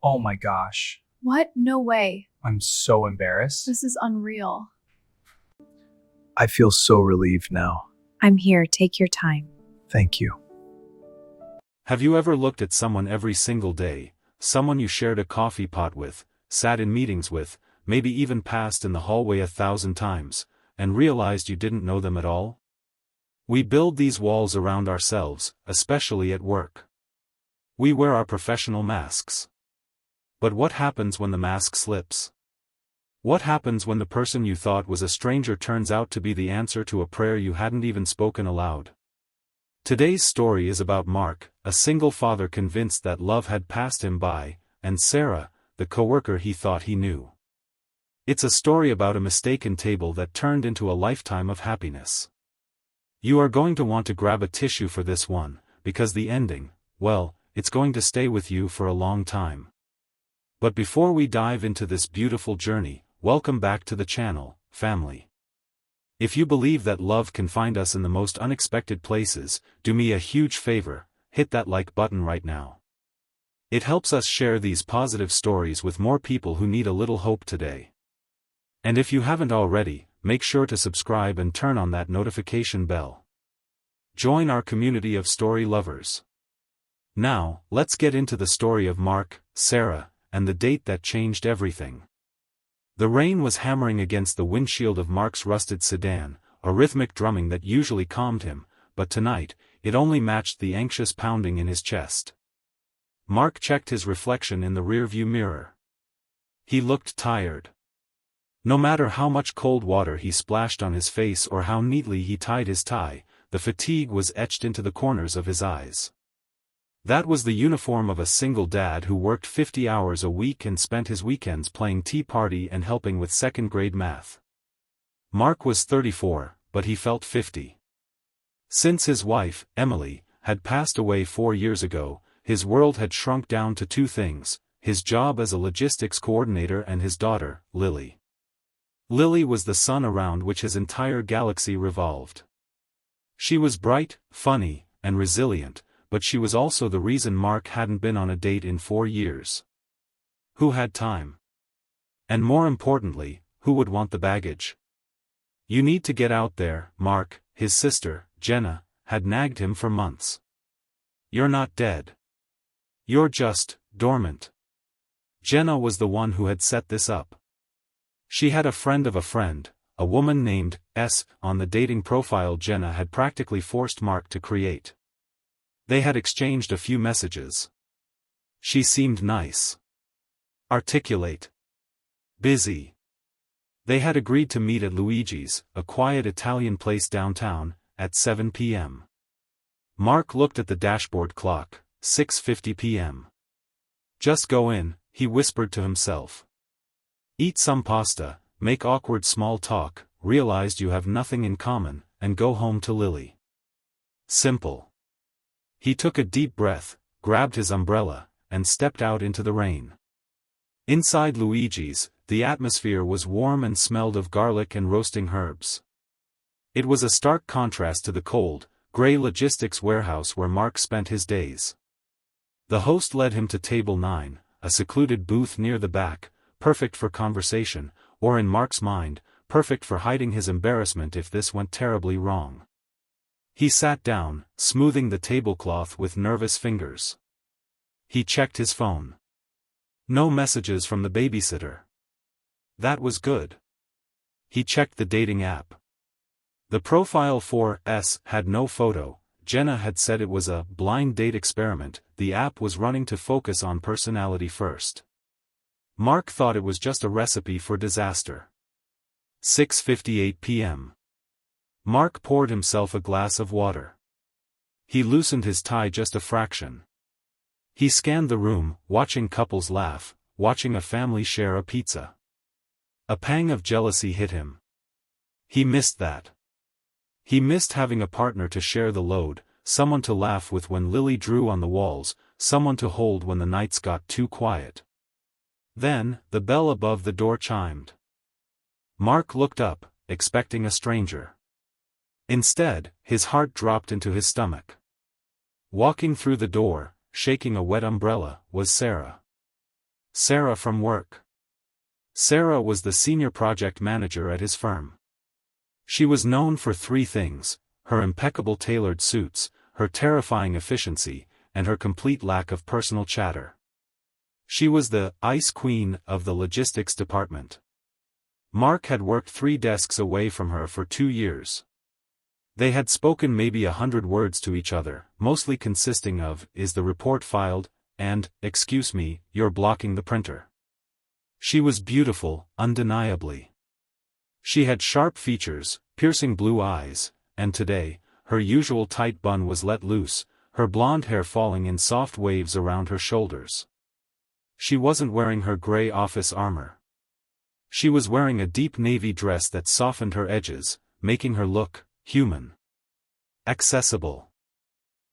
Oh my gosh. What? No way. I'm so embarrassed. This is unreal. I feel so relieved now. I'm here, take your time. Thank you. Have you ever looked at someone every single day, someone you shared a coffee pot with, sat in meetings with, maybe even passed in the hallway 1,000 times, and realized you didn't know them at all? We build these walls around ourselves, especially at work. We wear our professional masks. But what happens when the mask slips? What happens when the person you thought was a stranger turns out to be the answer to a prayer you hadn't even spoken aloud? Today's story is about Mark, a single father convinced that love had passed him by, and Sarah, the coworker he thought he knew. It's a story about a mistaken table that turned into a lifetime of happiness. You are going to want to grab a tissue for this one, because the ending, well, it's going to stay with you for a long time. But before we dive into this beautiful journey, welcome back to the channel, family. If you believe that love can find us in the most unexpected places, do me a huge favor, hit that like button right now. It helps us share these positive stories with more people who need a little hope today. And if you haven't already, make sure to subscribe and turn on that notification bell. Join our community of story lovers. Now, let's get into the story of Mark, Sarah, and the date that changed everything. The rain was hammering against the windshield of Mark's rusted sedan, a rhythmic drumming that usually calmed him, but tonight, it only matched the anxious pounding in his chest. Mark checked his reflection in the rearview mirror. He looked tired. No matter how much cold water he splashed on his face or how neatly he tied his tie, the fatigue was etched into the corners of his eyes. That was the uniform of a single dad who worked 50 hours a week and spent his weekends playing tea party and helping with second-grade math. Mark was 34, but he felt 50. Since his wife, Emily, had passed away 4 years ago, his world had shrunk down to two things: his job as a logistics coordinator and his daughter, Lily. Lily was the sun around which his entire galaxy revolved. She was bright, funny, and resilient, but she was also the reason Mark hadn't been on a date in 4 years. Who had time? And more importantly, who would want the baggage? "You need to get out there, Mark," his sister, Jenna, had nagged him for months. "You're not dead. You're just dormant." Jenna was the one who had set this up. She had a friend of a friend, a woman named S, on the dating profile Jenna had practically forced Mark to create. They had exchanged a few messages. She seemed nice, articulate, busy. They had agreed to meet at Luigi's, a quiet Italian place downtown, at 7 p.m. Mark looked at the dashboard clock, 6:50 p.m. "Just go in," he whispered to himself. "Eat some pasta, make awkward small talk, realized you have nothing in common, and go home to Lily. Simple." He took a deep breath, grabbed his umbrella, and stepped out into the rain. Inside Luigi's, the atmosphere was warm and smelled of garlic and roasting herbs. It was a stark contrast to the cold, gray logistics warehouse where Mark spent his days. The host led him to table 9, a secluded booth near the back, perfect for conversation, or in Mark's mind, perfect for hiding his embarrassment if this went terribly wrong. He sat down, smoothing the tablecloth with nervous fingers. He checked his phone. No messages from the babysitter. That was good. He checked the dating app. The profile for S had no photo. Jenna had said it was a blind date experiment. The app was running to focus on personality first. Mark thought it was just a recipe for disaster. 6:58 p.m. Mark poured himself a glass of water. He loosened his tie just a fraction. He scanned the room, watching couples laugh, watching a family share a pizza. A pang of jealousy hit him. He missed that. He missed having a partner to share the load, someone to laugh with when Lily drew on the walls, someone to hold when the nights got too quiet. Then, the bell above the door chimed. Mark looked up, expecting a stranger. Instead, his heart dropped into his stomach. Walking through the door, shaking a wet umbrella, was Sarah. Sarah from work. Sarah was the senior project manager at his firm. She was known for three things: her impeccable tailored suits, her terrifying efficiency, and her complete lack of personal chatter. She was the ice queen of the logistics department. Mark had worked 3 desks away from her for 2 years. They had spoken maybe 100 words to each other, mostly consisting of, "Is the report filed?" and, "Excuse me, you're blocking the printer." She was beautiful, undeniably. She had sharp features, piercing blue eyes, and today, her usual tight bun was let loose, her blonde hair falling in soft waves around her shoulders. She wasn't wearing her gray office armor. She was wearing a deep navy dress that softened her edges, making her look human. Accessible.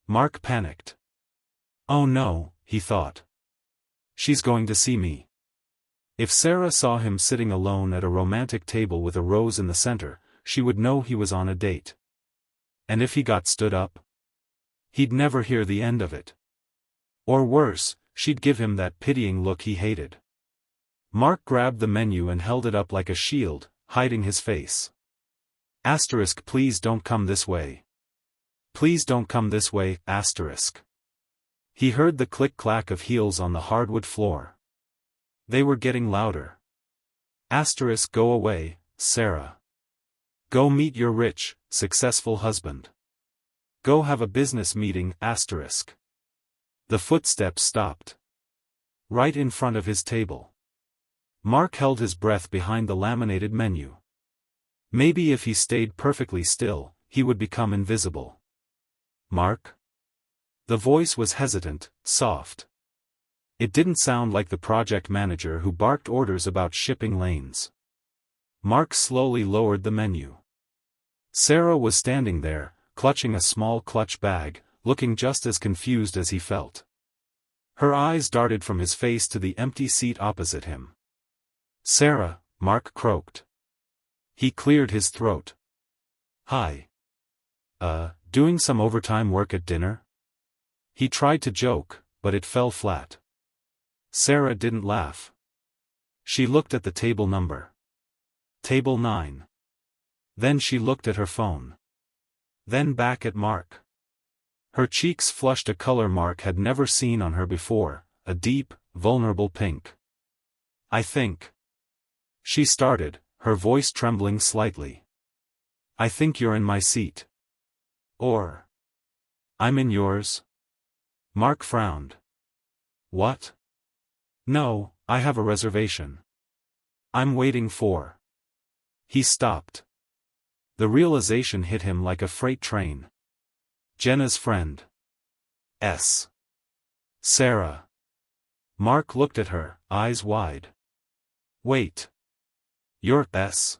Mark panicked. Oh no, he thought. She's going to see me. If Sarah saw him sitting alone at a romantic table with a rose in the center, she would know he was on a date. And if he got stood up? He'd never hear the end of it. Or worse, she'd give him that pitying look he hated. Mark grabbed the menu and held it up like a shield, hiding his face. Asterisk, please don't come this way. Please don't come this way, asterisk. He heard the click-clack of heels on the hardwood floor. They were getting louder. Asterisk, go away, Sarah. Go meet your rich, successful husband. Go have a business meeting, asterisk. The footsteps stopped. Right in front of his table. Mark held his breath behind the laminated menu. Maybe if he stayed perfectly still, he would become invisible. Mark? The voice was hesitant, soft. It didn't sound like the project manager who barked orders about shipping lanes. Mark slowly lowered the menu. Sarah was standing there, clutching a small clutch bag, looking just as confused as he felt. Her eyes darted from his face to the empty seat opposite him. Sarah, Mark croaked. He cleared his throat. Hi. Doing some overtime work at dinner? He tried to joke, but it fell flat. Sarah didn't laugh. She looked at the table number. Table 9. Then she looked at her phone. Then back at Mark. Her cheeks flushed a color Mark had never seen on her before, a deep, vulnerable pink. I think. She started, her voice trembling slightly. I think you're in my seat. Or. I'm in yours. Mark frowned. What? No, I have a reservation. I'm waiting for. He stopped. The realization hit him like a freight train. Jenna's friend. S. Sarah. Mark looked at her, eyes wide. Wait. You're S.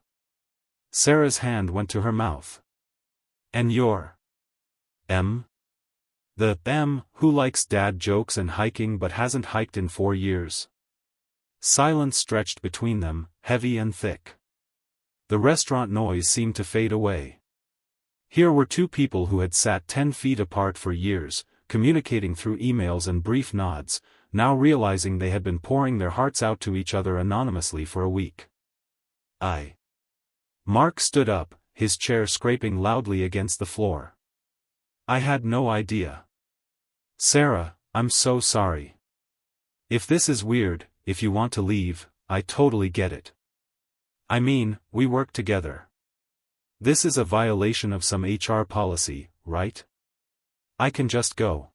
Sarah's hand went to her mouth. And you're M? The M who likes dad jokes and hiking but hasn't hiked in 4 years. Silence stretched between them, heavy and thick. The restaurant noise seemed to fade away. Here were two people who had sat 10 feet apart for years, communicating through emails and brief nods, now realizing they had been pouring their hearts out to each other anonymously for a week. Mark stood up, his chair scraping loudly against the floor. I had no idea. Sarah, I'm so sorry. If this is weird, if you want to leave, I totally get it. I mean, we work together. This is a violation of some HR policy, right? I can just go.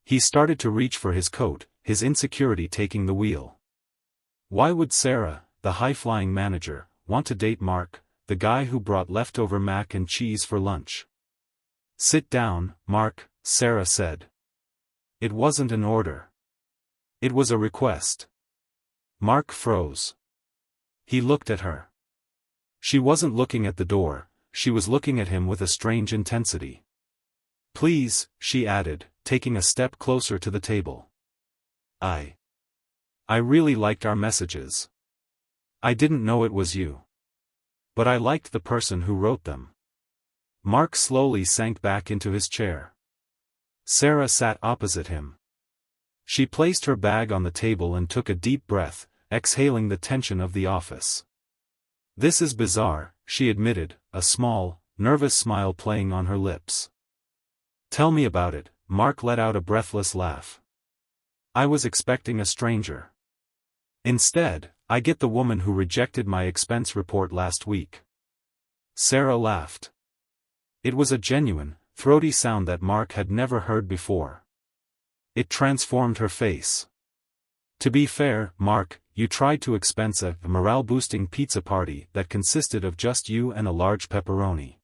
He started to reach for his coat, his insecurity taking the wheel. Why would Sarah, the high-flying manager, want to date Mark, the guy who brought leftover mac and cheese for lunch? Sit down, Mark, Sarah said. It wasn't an order. It was a request. Mark froze. He looked at her. She wasn't looking at the door, she was looking at him with a strange intensity. Please, she added, taking a step closer to the table. I really liked our messages. I didn't know it was you. But I liked the person who wrote them. Mark slowly sank back into his chair. Sarah sat opposite him. She placed her bag on the table and took a deep breath, exhaling the tension of the office. "This is bizarre," she admitted, a small, nervous smile playing on her lips. "Tell me about it," Mark let out a breathless laugh. "I was expecting a stranger. Instead, I get the woman who rejected my expense report last week." Sarah laughed. It was a genuine, throaty sound that Mark had never heard before. It transformed her face. "To be fair, Mark, you tried to expense a morale-boosting pizza party that consisted of just you and a large pepperoni."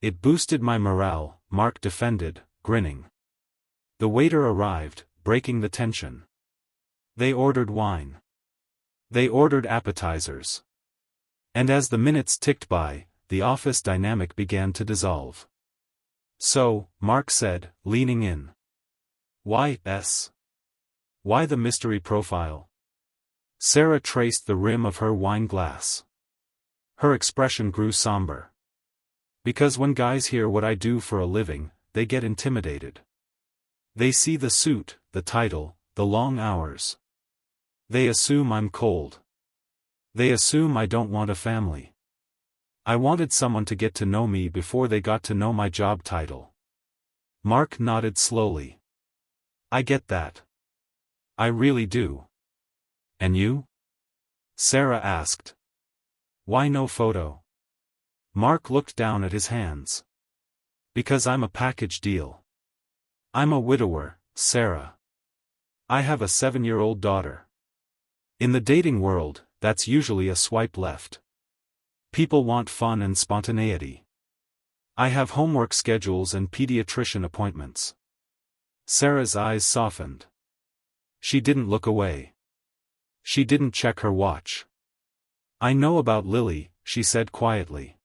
"It boosted my morale," Mark defended, grinning. The waiter arrived, breaking the tension. They ordered wine. They ordered appetizers. And as the minutes ticked by, the office dynamic began to dissolve. "So," Mark said, leaning in. Why the mystery profile?" Sarah traced the rim of her wine glass. Her expression grew somber. "Because when guys hear what I do for a living, they get intimidated. They see the suit, the title, the long hours. They assume I'm cold. They assume I don't want a family. I wanted someone to get to know me before they got to know my job title." Mark nodded slowly. "I get that. I really do." "And you?" Sarah asked. "Why no photo?" Mark looked down at his hands. "Because I'm a package deal. I'm a widower, Sarah. I have a 7-year-old daughter. In the dating world, that's usually a swipe left. People want fun and spontaneity. I have homework schedules and pediatrician appointments." Sarah's eyes softened. She didn't look away. She didn't check her watch. "I know about Lily," she said quietly.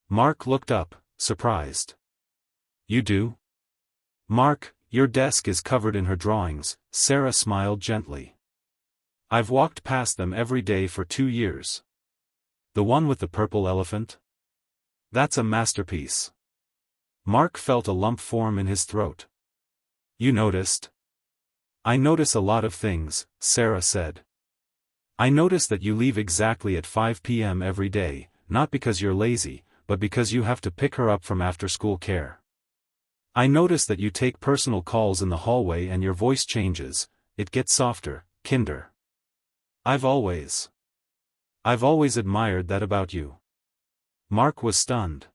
Mark looked up, surprised. "You do?" "Mark, your desk is covered in her drawings," Sarah smiled gently. "I've walked past them every day for 2 years. The one with the purple elephant? That's a masterpiece." Mark felt a lump form in his throat. "You noticed?" "I notice a lot of things," Sarah said. "I notice that you leave exactly at 5 p.m. every day, not because you're lazy, but because you have to pick her up from after-school care. I notice that you take personal calls in the hallway and your voice changes, it gets softer, kinder. I've always admired that about you." Mark was stunned.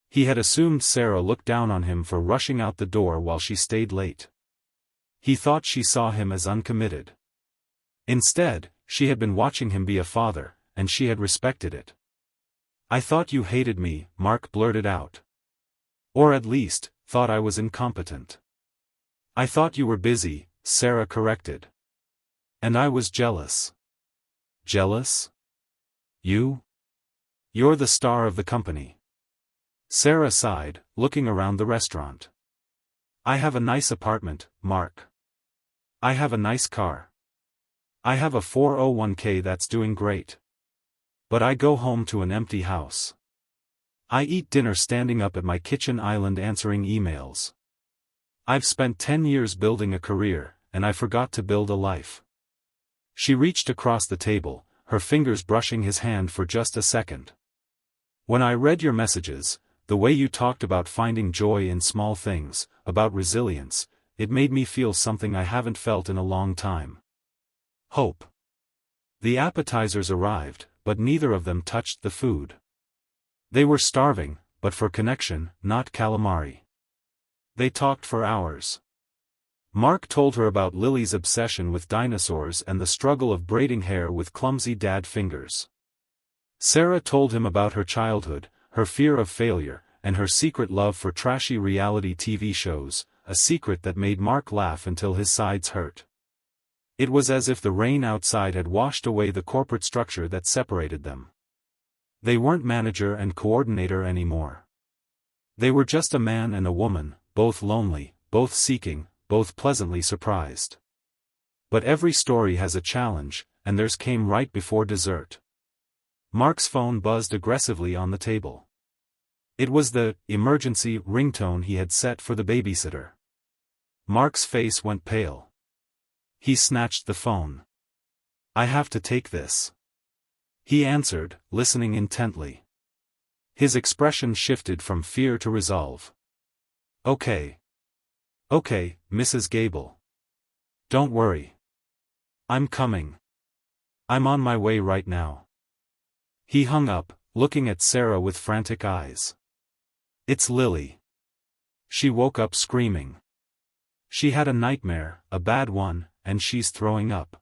He had assumed Sarah looked down on him for rushing out the door while she stayed late. He thought she saw him as uncommitted. Instead, she had been watching him be a father, and she had respected it. "I thought you hated me," Mark blurted out. "Or at least, thought I was incompetent." "I thought you were busy," Sarah corrected. "And I was jealous." "Jealous? You? You're the star of the company." Sarah sighed, looking around the restaurant. "I have a nice apartment, Mark. I have a nice car. I have a 401k that's doing great. But I go home to an empty house. I eat dinner standing up at my kitchen island answering emails. I've spent 10 years building a career, and I forgot to build a life." She reached across the table, her fingers brushing his hand for just a second. "When I read your messages, the way you talked about finding joy in small things, about resilience, it made me feel something I haven't felt in a long time. Hope." The appetizers arrived, but neither of them touched the food. They were starving, but for connection, not calamari. They talked for hours. Mark told her about Lily's obsession with dinosaurs and the struggle of braiding hair with clumsy dad fingers. Sarah told him about her childhood, her fear of failure, and her secret love for trashy reality TV shows, a secret that made Mark laugh until his sides hurt. It was as if the rain outside had washed away the corporate structure that separated them. They weren't manager and coordinator anymore. They were just a man and a woman, both lonely, both seeking, both pleasantly surprised. But every story has a challenge, and theirs came right before dessert. Mark's phone buzzed aggressively on the table. It was the emergency ringtone he had set for the babysitter. Mark's face went pale. He snatched the phone. I have to take this. He answered, listening intently. His expression shifted from fear to resolve. Okay. Okay, Mrs. Gable. Don't worry. I'm coming. I'm on my way right now. He hung up, looking at Sarah with frantic eyes. It's Lily. She woke up screaming. She had a nightmare, a bad one, and she's throwing up.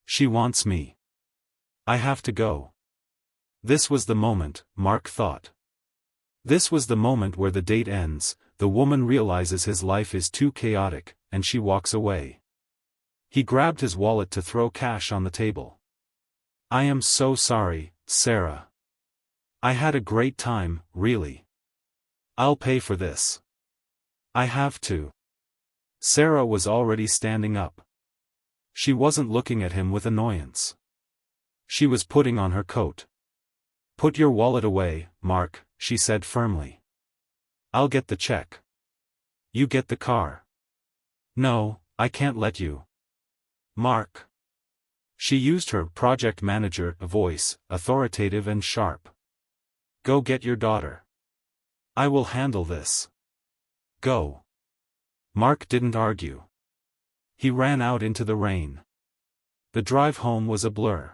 She wants me. I have to go. This was the moment, Mark thought. This was the moment where the date ends, the woman realizes his life is too chaotic, and she walks away. He grabbed his wallet to throw cash on the table. I am so sorry, Sarah. I had a great time, really. I'll pay for this. I have to. Sarah was already standing up. She wasn't looking at him with annoyance. She was putting on her coat. Put your wallet away, Mark, she said firmly. I'll get the check. You get the car. No, I can't let you. Mark. She used her project manager voice, authoritative and sharp. Go get your daughter. I will handle this. Go. Mark didn't argue. He ran out into the rain. The drive home was a blur.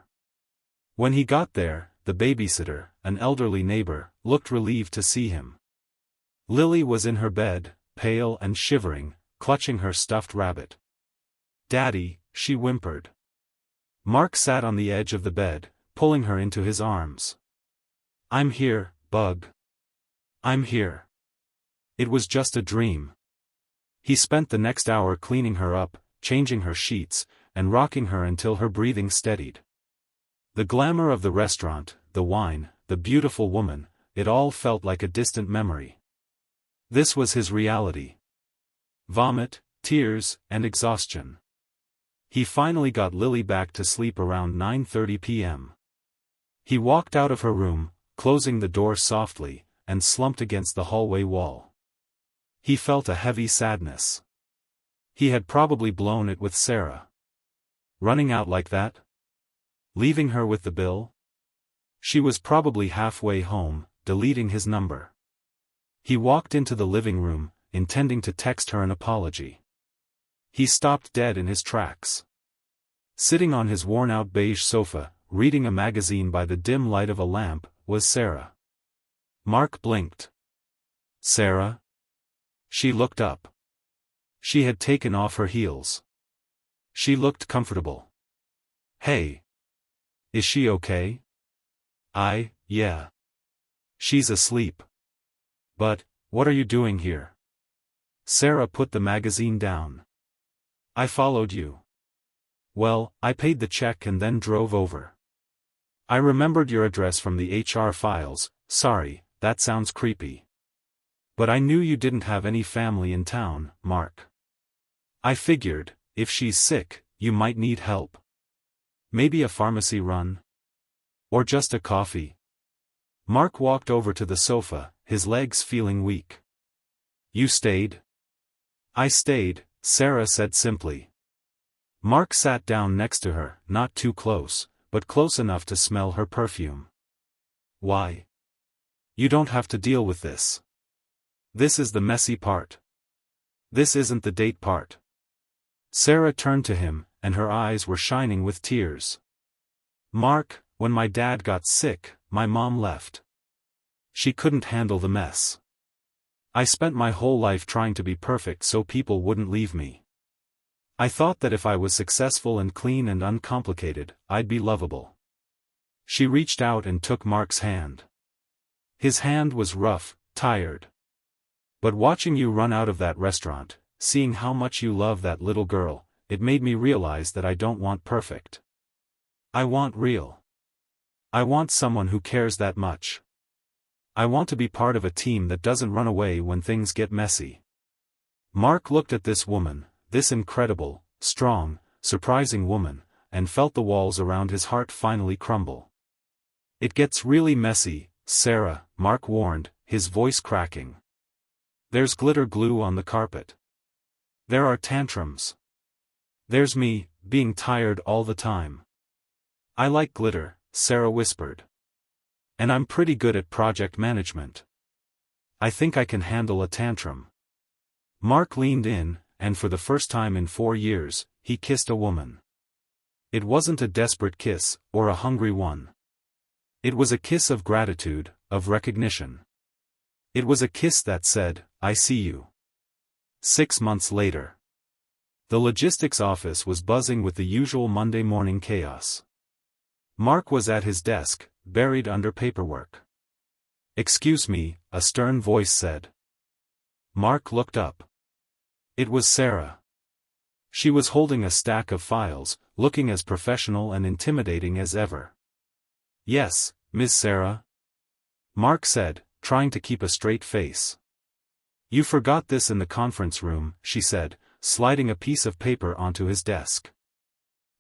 When he got there, the babysitter, an elderly neighbor, looked relieved to see him. Lily was in her bed, pale and shivering, clutching her stuffed rabbit. Daddy, she whimpered. Mark sat on the edge of the bed, pulling her into his arms. I'm here, Bug. I'm here. It was just a dream. He spent the next hour cleaning her up, changing her sheets, and rocking her until her breathing steadied. The glamour of the restaurant, the wine, the beautiful woman, it all felt like a distant memory. This was his reality. Vomit, tears, and exhaustion. He finally got Lily back to sleep around 9:30 p.m. He walked out of her room, closing the door softly, and slumped against the hallway wall. He felt a heavy sadness. He had probably blown it with Sarah. Running out like that? Leaving her with the bill? She was probably halfway home, deleting his number. He walked into the living room, intending to text her an apology. He stopped dead in his tracks. Sitting on his worn-out beige sofa, reading a magazine by the dim light of a lamp, was Sarah. Mark blinked. Sarah? She looked up. She had taken off her heels. She looked comfortable. Hey. Is she okay? Yeah. She's asleep. But, what are you doing here? Sarah put the magazine down. I followed you. Well, I paid the check and then drove over. I remembered your address from the HR files. Sorry, that sounds creepy. But I knew you didn't have any family in town, Mark. I figured, if she's sick, you might need help. Maybe a pharmacy run? Or just a coffee? Mark walked over to the sofa, his legs feeling weak. You stayed? I stayed, Sarah said simply. Mark sat down next to her, not too close, but close enough to smell her perfume. Why? You don't have to deal with this. This is the messy part. This isn't the date part. Sarah turned to him, and her eyes were shining with tears. Mark, when my dad got sick, my mom left. She couldn't handle the mess. I spent my whole life trying to be perfect so people wouldn't leave me. I thought that if I was successful and clean and uncomplicated, I'd be lovable. She reached out and took Mark's hand. His hand was rough, tired. But watching you run out of that restaurant, seeing how much you love that little girl, it made me realize that I don't want perfect. I want real. I want someone who cares that much. I want to be part of a team that doesn't run away when things get messy. Mark looked at this woman, this incredible, strong, surprising woman, and felt the walls around his heart finally crumble. It gets really messy, Sarah, Mark warned, his voice cracking. There's glitter glue on the carpet. There are tantrums. There's me, being tired all the time. I like glitter, Sarah whispered. And I'm pretty good at project management. I think I can handle a tantrum. Mark leaned in, and for the first time in 4 years, he kissed a woman. It wasn't a desperate kiss, or a hungry one. It was a kiss of gratitude, of recognition. It was a kiss that said, I see you. 6 months later. The logistics office was buzzing with the usual Monday morning chaos. Mark was at his desk, buried under paperwork. Excuse me, a stern voice said. Mark looked up. It was Sarah. She was holding a stack of files, looking as professional and intimidating as ever. Yes, Miss Sarah? Mark said, trying to keep a straight face. You forgot this in the conference room, she said, sliding a piece of paper onto his desk.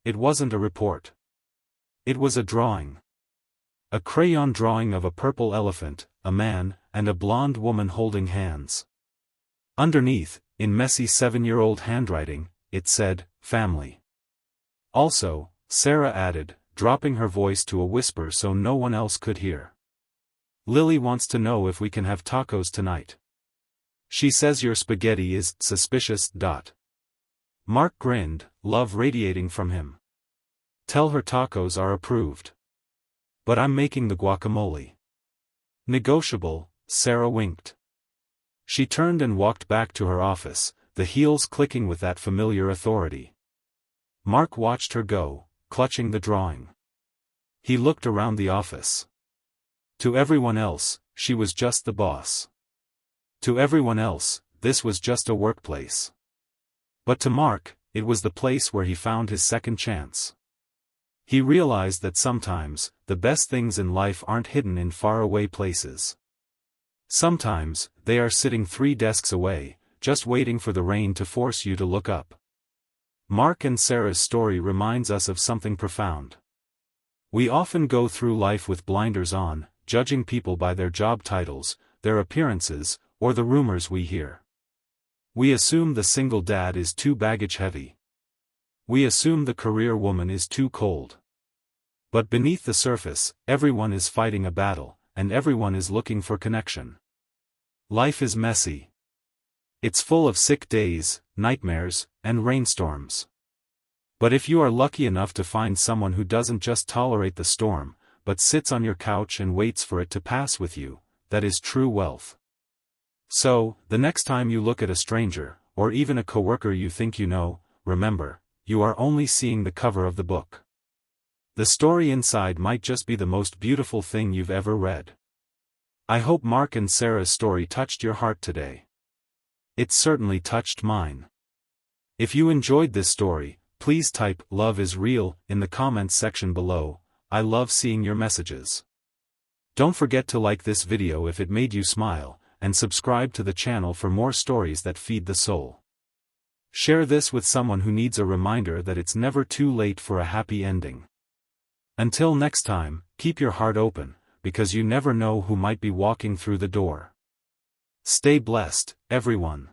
It wasn't a report. It was a drawing. A crayon drawing of a purple elephant, a man, and a blonde woman holding hands. Underneath, in messy 7-year-old handwriting, it said, family. Also, Sarah added, dropping her voice to a whisper so no one else could hear. Lily wants to know if we can have tacos tonight. She says your spaghetti is suspicious. Mark grinned, love radiating from him. Tell her tacos are approved. But I'm making the guacamole. Negotiable, Sarah winked. She turned and walked back to her office, the heels clicking with that familiar authority. Mark watched her go, clutching the drawing. He looked around the office. To everyone else, she was just the boss. To everyone else, this was just a workplace. But to Mark, it was the place where he found his second chance. He realized that sometimes, the best things in life aren't hidden in faraway places. Sometimes, they are sitting 3 desks away, just waiting for the rain to force you to look up. Mark and Sarah's story reminds us of something profound. We often go through life with blinders on, judging people by their job titles, their appearances, or the rumors we hear. We assume the single dad is too baggage heavy. We assume the career woman is too cold. But beneath the surface, everyone is fighting a battle, and everyone is looking for connection. Life is messy. It's full of sick days, nightmares, and rainstorms. But if you are lucky enough to find someone who doesn't just tolerate the storm, but sits on your couch and waits for it to pass with you, that is true wealth. So, the next time you look at a stranger, or even a coworker you think you know, remember, you are only seeing the cover of the book. The story inside might just be the most beautiful thing you've ever read. I hope Mark and Sarah's story touched your heart today. It certainly touched mine. If you enjoyed this story, please type "Love is real" in the comments section below. I love seeing your messages. Don't forget to like this video if it made you smile, and subscribe to the channel for more stories that feed the soul. Share this with someone who needs a reminder that it's never too late for a happy ending. Until next time, keep your heart open, because you never know who might be walking through the door. Stay blessed, everyone.